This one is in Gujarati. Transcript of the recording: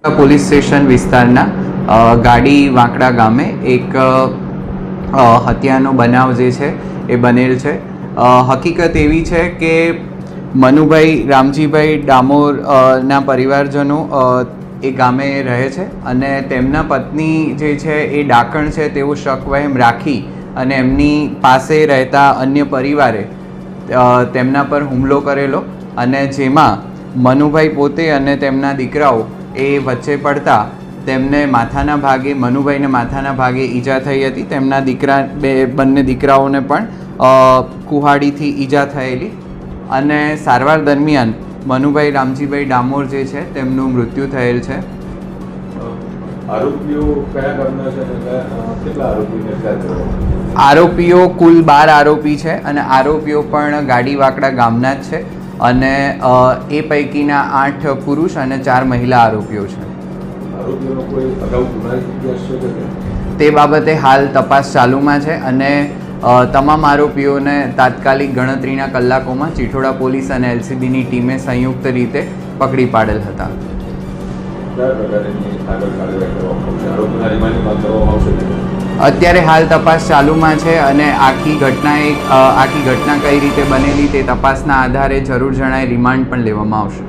પોલીસ સ્ટેશન વિસ્તારના ગાડી વાંકડા ગામે એક હત્યાનો બનાવ જે છે એ બનેલ છે. હકીકત એવી છે કે મનુભાઈ રામજીભાઈ ડામોર ના પરિવારજનો એ ગામે રહે છે અને તેમના પત્ની જે છે એ ડાકણ છે તેવો શકવહેમ રાખી અને એમની પાસે રહેતા અન્ય પરિવારે તેમના પર હુમલો કરેલો અને જેમાં મનુભાઈ પોતે અને તેમના દીકરાઓ એ વચ્ચે પડતા તેમને માથાના ભાગે મનુભાઈને માથાના ભાગે ઈજા થઈ હતી. તેમના બંને દીકરાઓને પણ કુહાડીથી ઈજા થયેલી અને સારવાર દરમિયાન મનુભાઈ રામજીભાઈ ડામોર જે છે તેમનું મૃત્યુ થયેલ છે. આરોપીઓ કુલ 12 આરોપી છે અને આરોપીઓ પણ ગાડી વાંકડા ગામના જ છે અને એ પૈકીના 8 પુરુષ અને 4 મહિલા આરોપીઓ છે. તે બાબતે હાલ તપાસ ચાલુમાં છે અને તમામ આરોપીઓને તાત્કાલિક ગણતરીના કલાકોમાં ચિઠોડા પોલીસ અને એલસીબીની ટીમે સંયુક્ત રીતે પકડી પાડેલ હતા. અત્યારે હાલ તપાસ ચાલુમાં છે અને આખી ઘટના કઈ રીતે બનેલી તે તપાસના આધારે જરૂર જણાય રિમાન્ડ પણ લેવામાં આવશે.